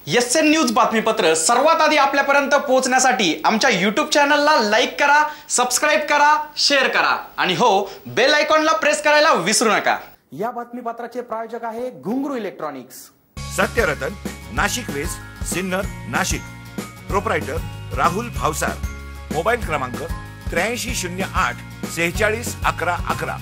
SN news बातमीपत्र सर्वात आधी आपल्यापर्यंत पोहोचण्यासाठी आमच्या YouTube चॅनलला लाईक करा, सबस्क्राइब करा, शेअर करा आणि हो बेल आयकॉनला प्रेस करायला विसरू नका। या बातमीपत्राचे प्रायोजक आहे Ghungroo electronics. Satyaratan, Nashik west, Sinnar, Nashik. Proprietor Rahul Bhavsar. Mobile क्रमांक 8308 46 11 11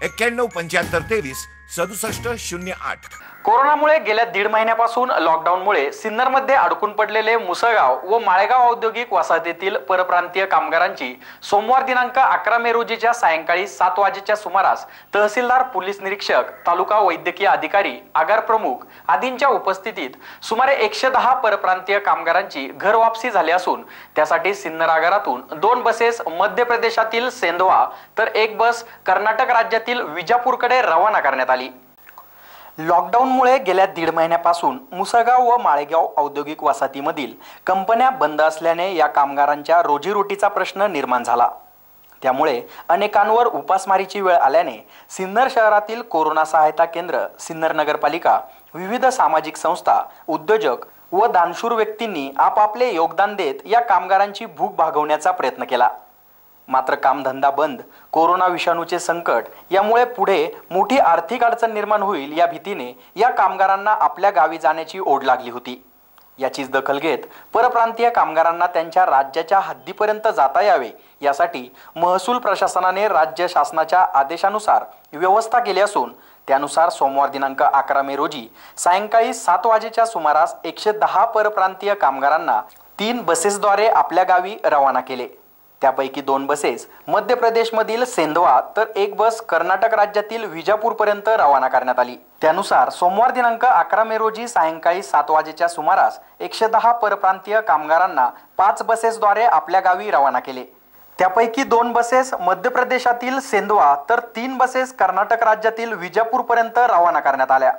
91 75 23 67 08। कोरोनामुळे गेल्या दीड महिन्यापासून लॉकडाऊनमुळे सिन्नरमध्ये अडकून पडलेले मुसळगाव व माळेगाव औद्योगिक वसाहतीतील परप्रांतीय कामगारांची सोमवार दिनांक 11 मे रोजीच्या सायंकाळी 7 वाजेच्या सुमारास तहसीलदार, पोलीस निरीक्षक, तालुका वैद्यकीय अधिकारी, आगार प्रमुख आदींच्या उपस्थितीत सुमारे 110 परप्रांतीय कामगारांची घर वापसी झाली असून त्यासाठी सिन्नर आगारातून 2 बसेस मध्य प्रदेशातील सेंधवा तर 1 बस कर्नाटक राज्यातील विजापूरकडे रवाना करण्यात आली। लॉकडाऊनमुळे गेल्या दीड महिन्यापासून मुसळगाव व माळेगाव औद्योगिक वसाहतीमधील कंपन्या बंद असल्याने या कामगारांच्या रोजीरोटीचा प्रश्न निर्माण झाला। त्यामुळे अनेकांवर उपासमारीची वेळ आल्याने सिन्नर शहरातील कोरोना सहायता केंद्र, सिन्नर नगरपालिका, विविध सामाजिक संस्था, उद्योजक व दानशूर व्यक्तींनी आपापले योगदान देत या कामगारांची भूक भागवण्याचा प्रयत्न केला। मात्र कामधंदा बंद, कोरोना विषाणूचे संकट यामुळे पुढे मोठी आर्थिक अडचण निर्माण होईल या भीतीने या कामगारांना आपल्या गावी जाण्याची ओढ लागली होती। याचीच दखल घेत परप्रांतीय कामगारांना त्यांच्या राज्याच्या हद्दीपर्यंत जाता यावे यासाठी महसूल प्रशासनाने राज्य शासनाच्या आदेशानुसार व्यवस्था केली असून त्यानुसार सोमवार दिनांक 11 मे रोजी सायंकाळी 7 वाजेच्या सुमारास 110 परप्रांतीय कामगारांना 3 बसेसद्वारे आपल्या गावी रवाना केले। त्यापैकी 2 बसेस मध्य प्रदेशमधील सेंधवा तर 1 बस कर्नाटक राज्यातील विजापूरपर्यंत रवाना करण्यात आली। त्यानुसार सोमवार दिनांक 11 मे रोजी सायंकाळी 7 वाजेच्या सुमारास 110 परप्रांतीय कामगारांना 5 बसेसद्वारे आपल्या गावी रवाना केले। त्यापैकी 2 बसेस मध्य प्रदेशातील सेंधवा तर 3 बसेस कर्नाटक राज्यातील विजापूरपर्यंत रवाना करण्यात आल्या।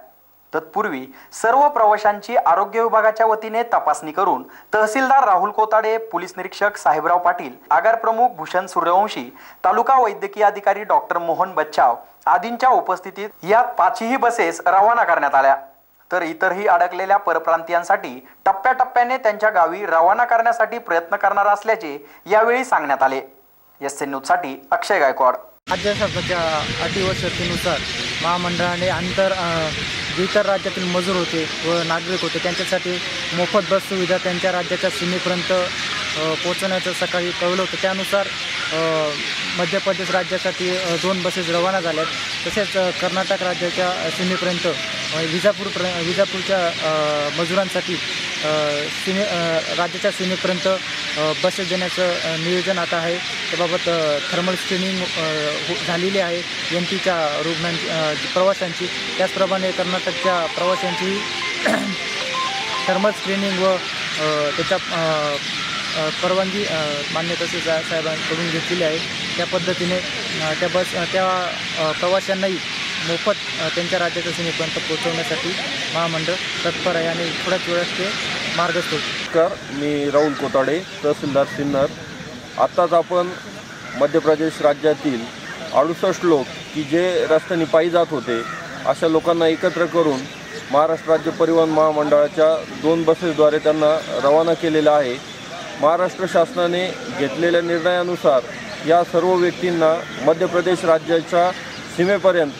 तत्पूर्वी सर्व प्रवाशांची आरोग्य विभागाच्या वतीने तपासणी करून तहसीलदार राहुल कोताडे, पोलीस निरीक्षक साहेबराव पाटील, आगार प्रमुख भूषण सूर्यवंशी, तालुका वैद्यकीय अधिकारी डॉक्टर मोहन बच्चाव आदींच्या उपस्थितीत या 5ही बसेस रवाना करण्यात आल्या। तर इतरही अडकलेल्या परप्रांतीयांसाठी टप्प्याटप्प्याने त्यांच्या गावी रवाना करण्यासाठी प्रयत्न करणार असल्याचे यावेळी सांगण्यात आले। एसएन न्यूज साठी अक्षय गायकवाड। राज्य शासनाच्या अटी व शर्तीनुसार महामंडळाने इतर राज्यातील मजूर होते व नागरिक होते त्यांच्यासाठी मोफत बस सुविधा त्यांच्या राज्याच्या सीमेपर्यंत पोहोचवण्याचं सकाळी कळवलं होतं। त्यानुसार मध्य प्रदेश राज्यासाठी 2 बसेस रवाना झाल्यात। तसेच कर्नाटक राज्याच्या सीमेपर्यंत विजापूरच्या मजुरांसाठी राज्याच्या सीमेपर्यंत बसेस देण्याचं नियोजन आता आहे। त्याबाबत थर्मल स्क्रीनिंग झालेली आहे एमपीच्या प्रवाशांची। त्याचप्रमाणे कर्नाटकच्या प्रवाशांची थर्मल स्क्रीनिंग व त्याच्या परवानगी मान्य तहसीलदार साहेबांकडून घेतलेली आहे। त्या पद्धतीने त्या प्रवाशांनाही मोफत त्यांच्या राज्याच्या सीमेपर्यंत पोहोचवण्यासाठी महामंडळ तत्पर आहे आणि थोड्याच वेळात ते मार्गस्थ होतील। मी राहुल कोताडे, तहसीलदार सिन्नर। आत्ताच आपण मध्य प्रदेश राज्यातील 68 लोक की जे रस्त्याने पायी जात होते अशा लोकांना एकत्र करून महाराष्ट्र राज्य परिवहन महामंडळाच्या 2 बसेसद्वारे त्यांना रवाना केलेलं आहे। महाराष्ट्र शासनाने घेतलेल्या निर्णयानुसार या सर्व व्यक्तींना मध्य प्रदेश राज्याच्या सीमेपर्यंत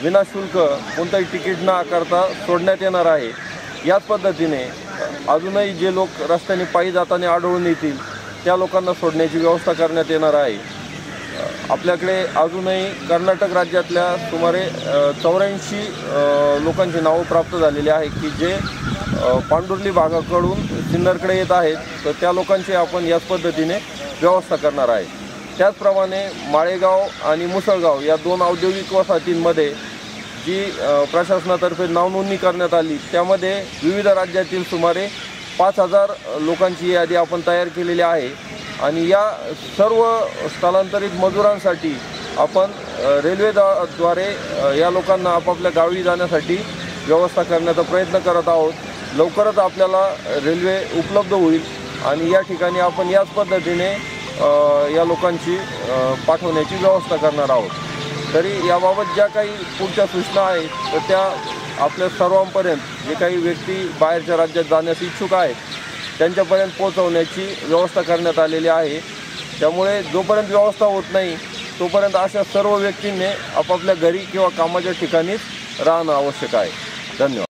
विनाशुल्क कोणताही तिकीट न आकारता सोडण्यात येणार आहे। याच पद्धतीने अजूनही जे लोक रस्त्याने पायी जाताना आढळून येतील त्या लोकांना सोडण्याची व्यवस्था करण्यात येणार आहे। आपल्याकडे अजूनही कर्नाटक राज्यातल्या सुमारे 84 लोकांची नावं प्राप्त झालेली आहे की जे पांडुर्ली भागाकडून सिन्नरकडे येत आहेत, तर त्या लोकांची आपण याच पद्धतीने व्यवस्था करणार आहे। त्याचप्रमाणे माळेगाव आणि मुसळगाव या 2 औद्योगिक वसाहतींमध्ये जी प्रशासनातर्फे नावनोंदणी करण्यात आली त्यामध्ये विविध राज्यातील सुमारे 5000 लोकांची यादी आपण तयार केलेली आहे आणि या सर्व स्थलांतरित मजुरांसाठी आपण रेल्वेद्वारे या लोकांना आपापल्या गावी जाण्यासाठी व्यवस्था करण्याचा प्रयत्न करत आहोत। लवकरच आपल्याला रेल्वे उपलब्ध होईल आणि या ठिकाणी आपण याच पद्धतीने या लोकांची पाठवण्याची व्यवस्था करणार आहोत। तरी याबाबत ज्या काही पुढच्या सूचना आहेत तर त्या आपल्या सर्वांपर्यंत जे काही व्यक्ती बाहेरच्या राज्यात जाण्यास इच्छुक आहेत त्यांच्यापर्यंत पोहोचवण्याची व्यवस्था करण्यात आलेली आहे। त्यामुळे जोपर्यंत व्यवस्था होत नाही तोपर्यंत अशा सर्व व्यक्तींनी आपापल्या घरी किंवा कामाच्या ठिकाणीच राहणं आवश्यक आहे। धन्यवाद।